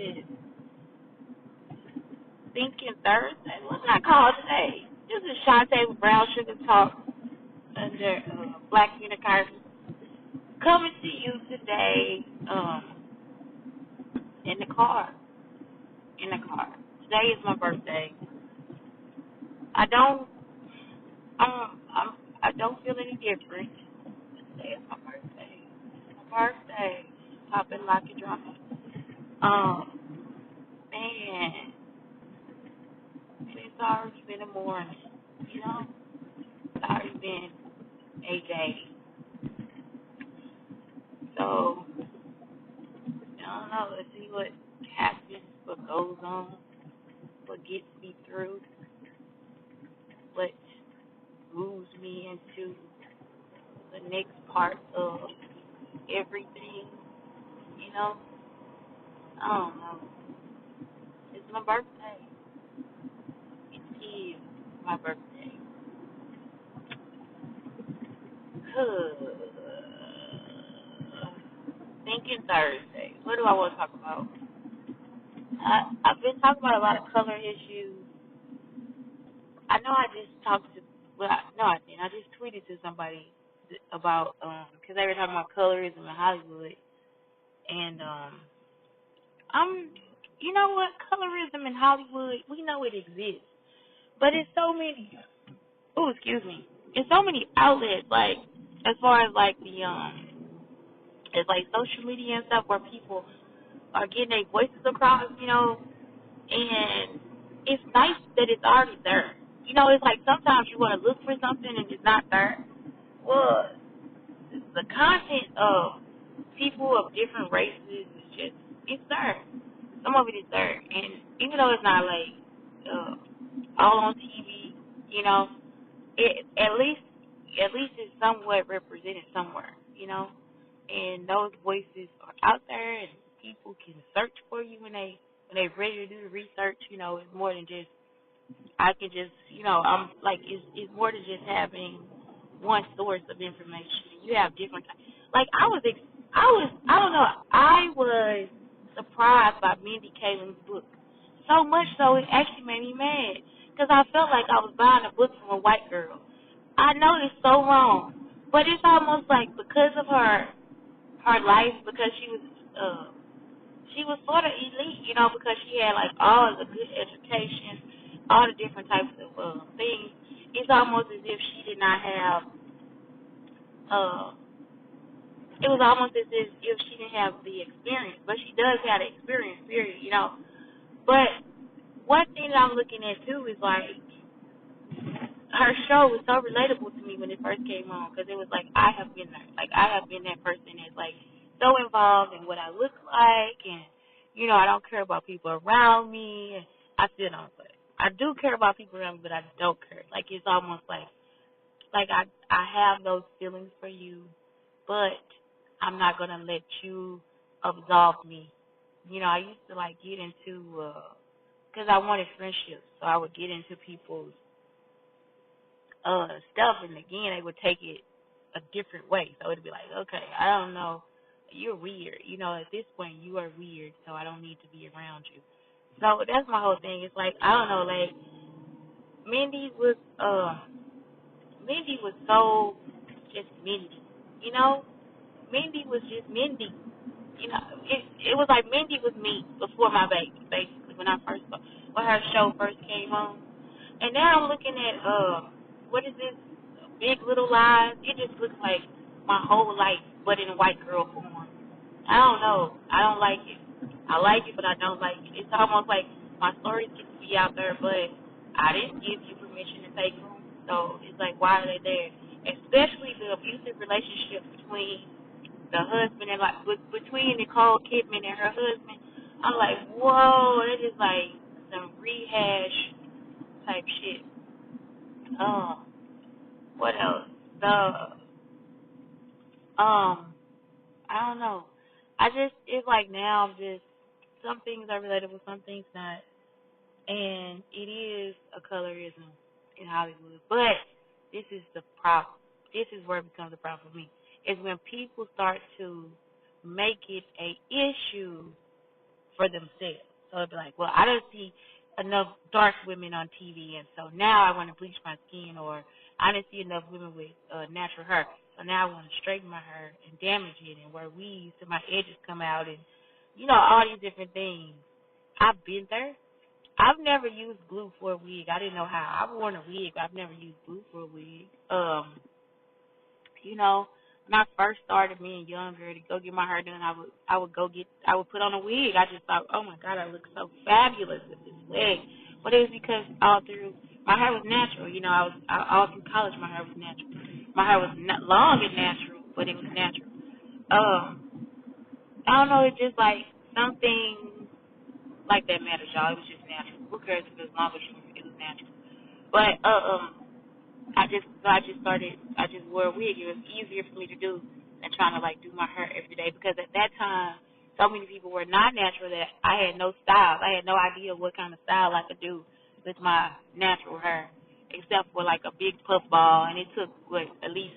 is Thinking Thursday. What's not called today? This is Shantae with Brown Sugar Talk under Black Unicorn. Coming to you today in the car. In the car. Today is my birthday. I don't I don't feel any different. Today is my birthday. My birthday. Popping like a drama. Man, it's already been a morning. You know, it's already been a day. So I don't know. Let's see what happens, what goes on, what gets me through, what moves me into the next part of everything. You know, I don't know. It's my birthday. It is my birthday. Thinking Thursday. What do I want to talk about? I've been talking about a lot of color issues. I know I just talked to, well, no, I didn't. I just tweeted to somebody about, because they were talking about colorism in Hollywood. And, you know what? Colorism in Hollywood, we know it exists. But it's so many, excuse me. It's so many outlets, like, as far as, like, it's like social media and stuff where people are getting their voices across, you know, and it's nice that it's already there. You know, it's like sometimes you want to look for something and it's not there. Well, the content of people of different races is just, it's there. Some of it is there. And even though it's not like all on TV, you know, at least it's somewhat represented somewhere, you know. And those voices are out there and people can search for you when they're ready to do the research, you know. It's more than just I can just, you know, I'm like it's more than just having one source of information. You have different, like I don't know, I was surprised by Mindy Kaling's book. So much so it actually made me mad because I felt like I was buying a book from a white girl. I know it's so wrong, but it's almost like because of her life, because she was sort of elite, you know, because she had like all the good education, all the different types of things. It's almost as if she did not have. Uh, it was almost as if she didn't have the experience, but she does have the experience, period, you know. But one thing that I'm looking at too is like her show was so relatable to me when it first came on because it was like I have been there, like I have been that person that's like so involved in what I look like, and you know I don't care about people around me. And I still don't, but I do care about people around me, but I don't care. Like it's almost like I have those feelings for you, but I'm not gonna let you absolve me. You know, I used to like get into because I wanted friendships, so I would get into people's stuff, and again, they would take it a different way. So it'd be like, okay, I don't know, you're weird. You know, at this point, you are weird, so I don't need to be around you. So that's my whole thing. It's like I don't know, like Mindy was, Mindy was so just Mindy. You know, Mindy was just Mindy. You know, it was like Mindy was me before my baby, basically when her show first came on. And now I'm looking at what is this? Big Little Lies. It just looks like my whole life, but in a white girl form. I don't know. I don't like it. I like it, but I don't like it. It's almost like my stories get to be out there, but I didn't give you permission to take them. So it's like, why are they there? Especially the abusive relationship between the husband and like between Nicole Kidman and her husband. I'm like, whoa, it is like some rehash type shit. Um, what else? I don't know. It's like now I'm just, some things are relatable, some things not. And it is a colorism in Hollywood. But this is the problem. This is where it becomes a problem for me. Is when people start to make it a issue for themselves. So it'd be like, well, I don't see enough dark women on TV, and so now I want to bleach my skin, or I didn't see enough women with natural hair, so now I want to straighten my hair and damage it and wear weaves so my edges come out, and all these different things. I've been there. I've never used glue for a wig. I didn't know how. I've worn a wig, but I've never used glue for a wig. When I first started being younger to go get my hair done, I would put on a wig. I just thought, oh my God, I look so fabulous with this wig. But it was because all through my hair was natural. All through college my hair was natural. My hair was not long and natural, but it was natural. I don't know. It's just like something like that matters, y'all. It was just natural. Who cares if it was long, but it was natural. But I just wore a wig. It was easier for me to do than trying to like do my hair every day, because at that time so many people were not natural that I had no style. I had no idea what kind of style I could do with my natural hair, except for like a big puff ball, and it took at least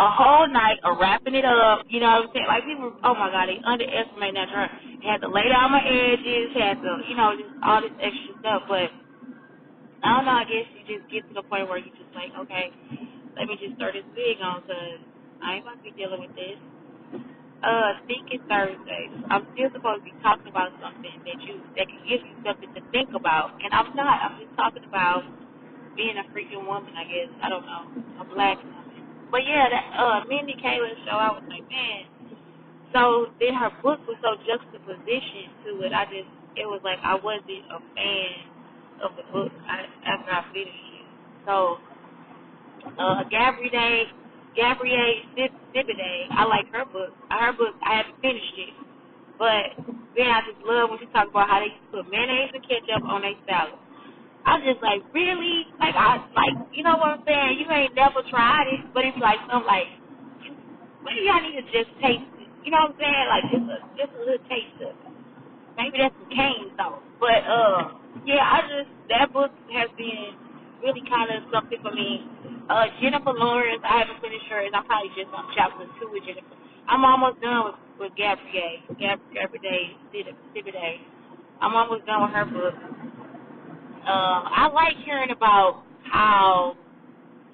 a whole night of wrapping it up. You know what I'm saying? Like people, oh my God, they underestimate natural hair. Had to lay down my edges, had to, just all this extra stuff, but I don't know, I guess you just get to the point where you just like, okay, let me just throw this wig on because I ain't about to be dealing with this. Thinking Thursday. I'm still supposed to be talking about something that can give you something to think about. And I'm not. I'm just talking about being a freaking woman, I guess. I don't know. A black woman. But yeah, that Mindy Kaling show, I was like, man. So then her book was so juxtaposition to it. It was like I wasn't a fan of the book after I finished it. So Gabrielle Sibiday, I like her book. I haven't finished it, but then I just love when she talks about how they used to put mayonnaise and ketchup on their salad. I was just like, really? You know what I'm saying? You ain't never tried it, but it's like something like, maybe I need to just taste it. You know what I'm saying? Like just a little taste of it. Maybe that's some cane sauce. But yeah, that book has been really kind of something for me. Jennifer Lawrence, I haven't finished hers. I'm probably just on chapter 2 with Jennifer. I'm almost done with Gabrielle Sibiday. I'm almost done with her book. I like hearing about how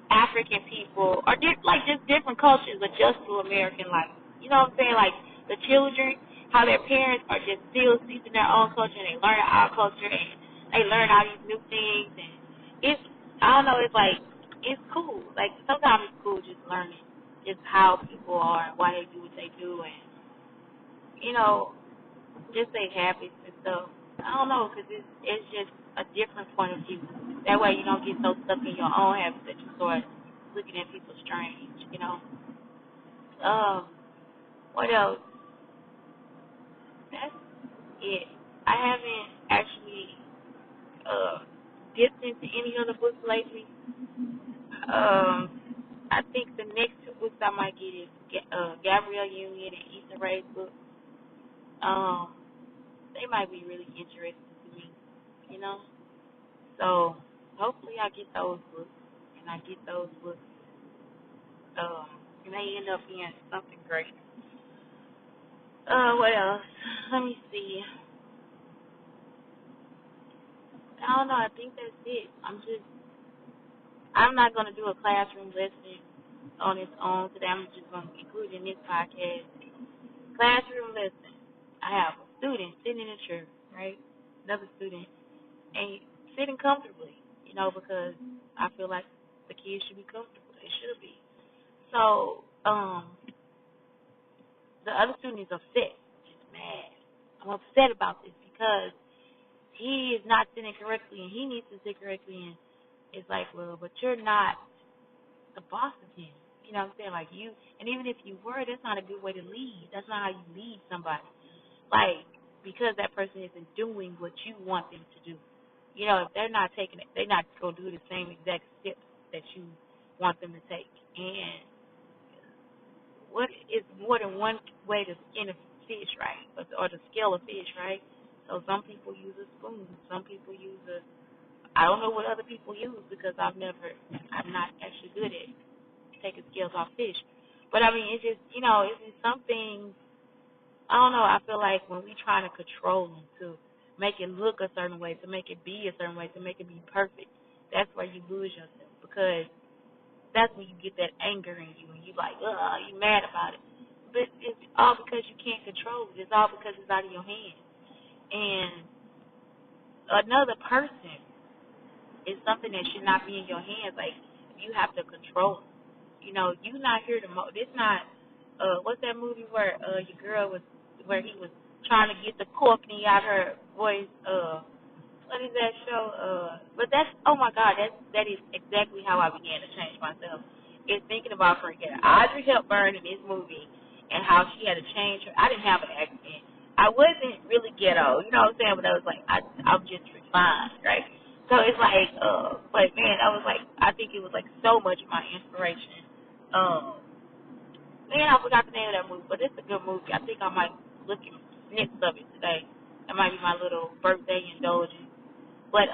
African people or just different cultures adjust to American life. You know what I'm saying? Like the children, how their parents are just still seeking their own culture and they learn our culture and they learn all these new things, and it's I don't know, it's cool. Like sometimes it's cool just learning just how people are and why they do what they do, and you know just their habits and stuff. I don't know, because it's just a different point of view. That way you don't get so stuck in your own habits that you start looking at people strange. What else? That's it. I haven't actually dipped into any other books lately. I think the next two books I might get is Gabrielle Union and Issa Rae's book. They might be really interesting to me, you know? So hopefully I get those books, and I get those books. It may end up being something great. What else? Let me see. I don't know. I think that's it. I'm not going to do a classroom lesson on its own today. I'm just going to include in this podcast. Classroom lesson. I have a student sitting in a chair, right? Another student ain't sitting comfortably, because I feel like the kids should be comfortable. They should be. So, the other student is upset, just mad. I'm upset about this because he is not sitting correctly and he needs to sit correctly, and it's like, well, but you're not the boss of him. You know what I'm saying? Like you, and even if you were, that's not a good way to lead. That's not how you lead somebody. Like, because that person isn't doing what you want them to do. If they're not taking it, they're not going to do the same exact steps that you want them to take. And what is more than one way to skin a fish, right? Or to scale a fish, right? So some people use a spoon. Some people use I don't know what other people use because I'm not actually good at taking scales off fish. But I mean, it's just, it's just some things I don't know. I feel like when we trying to control them to make it look a certain way, to make it be a certain way, to make it be perfect, that's where you lose yourself because that's when you get that anger in you and you like, you mad about it. But it's all because you can't control it. It's all because it's out of your hands. And another person is something that should not be in your hands. Like you have to control it. You know, you not here to this not what's that movie where your girl was where he was trying to get the Courtney out of her voice, what is that show? But that's oh my God, that is exactly how I began to change myself. Is thinking about forgetting Audrey Hepburn in this movie and how she had to change her. I didn't have an accent. I wasn't really ghetto, you know what I'm saying? But I was like, I'm just refined, right? So it's like, but man, I was like, I think it was like so much of my inspiration. Man, I forgot the name of that movie, but it's a good movie. I think I might look at snips of it today. That might be my little birthday indulgence. But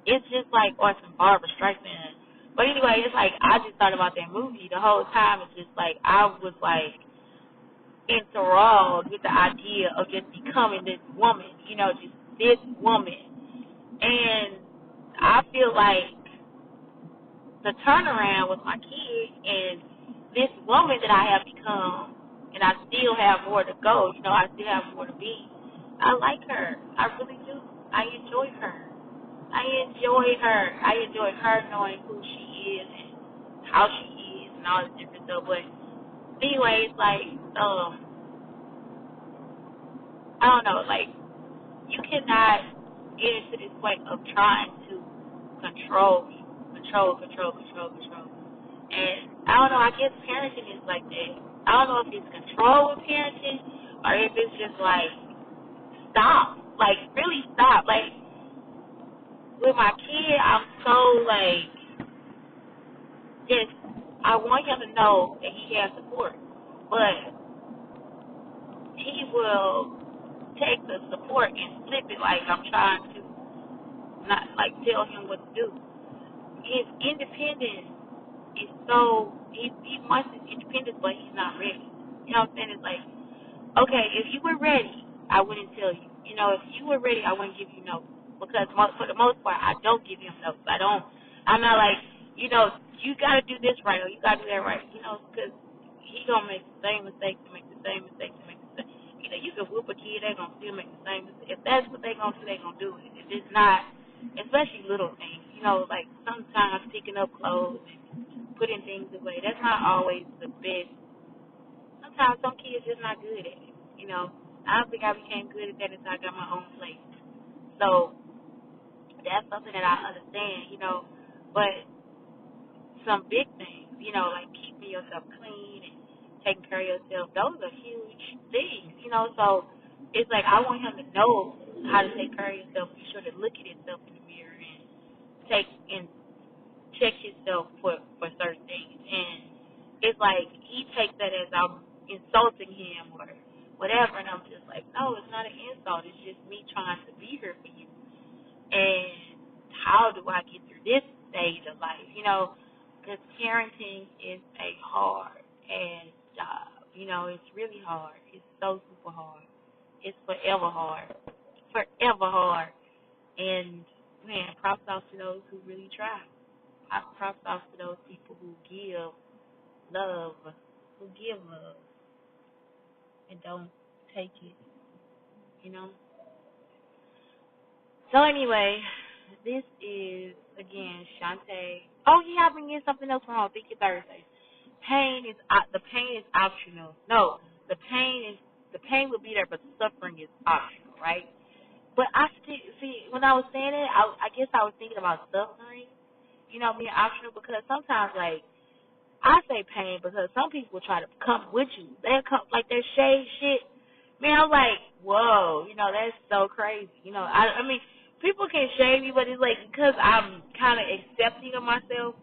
it's just like or some Barbara Streisand. But anyway, it's like I just thought about that movie the whole time. It's just like I was like enthralled with the idea of just becoming this woman, you know, just this woman. And I feel like the turnaround with my kid and this woman that I have become, and I still have more to go. You know, I still have more to be. I like her. I really do. I enjoy her. I enjoy her knowing who she is and how she is and all this different stuff. But anyways, like, I don't know, like, you cannot get into this point of trying to control me. Control. And I don't know, I guess parenting is like that. I don't know if it's control with parenting or if it's just like stop. Like really stop. Like with my kid I'm so like just I want him to know that he has support. But he will take the support and flip it like I'm trying to not like tell him what to do. His independence is so he wants his independence, but he's not ready. You know what I'm saying? It's like, okay, if you were ready, I wouldn't tell you. You know, if you were ready, I wouldn't give you notes because for the most part, I don't give him notes. I'm not like, you know, you got to do this right or you got to do that right. You know, because he gonna make the same mistakes and make the same mistakes and make the same. You know, you can whoop a kid, they gonna still make the same mistake. If that's what they gonna do, they gonna do it. If it's not, especially little things. You know, like sometimes picking up clothes and putting things away. That's not always the best. Sometimes some kids just not good at it. You know, I don't think I became good at that until I got my own place. So that's something that I understand. You know, but some big things. You know, like keeping yourself clean and taking care of yourself. Those are huge things. You know, so it's like I want him to know how to take care of yourself. Be sure to look at himself in the mirror and take and check himself for certain things. And it's like he takes that as I'm insulting him or whatever, and I'm just like, no, it's not an insult. It's just me trying to be here for you. And how do I get through this stage of life? You know, because parenting is a hard ass job. You know, it's really hard. It's so super hard. It's forever hard. Forever hard. And man, props off to those who really try. Props off to those people who give love, and don't take it, you know? So anyway, this is, again, Shantae. Oh, yeah, I've been getting something else wrong. Thank you, Thursday. The pain is optional. No, the pain will be there, but the suffering is optional, right? But I still, see, when I was saying it, I guess I was thinking about suffering, you know, being optional because sometimes, like, I say pain because some people try to come with you. They come like that shade shit. Man, I'm like, whoa, you know, that's so crazy. You know, I mean, people can shade me, but it's like because I'm kind of accepting of myself.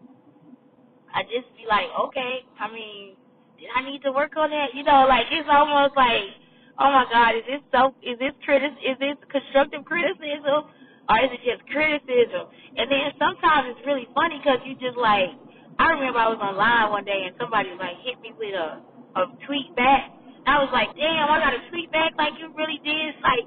I just be like, okay. I mean, did I need to work on that? You know, like it's almost like, oh my God, is this constructive criticism, or is it just criticism? And then sometimes it's really funny because you just like, I remember I was online one day and somebody like hit me with a tweet back, I was like, damn, I gotta tweet back like you really did. Like,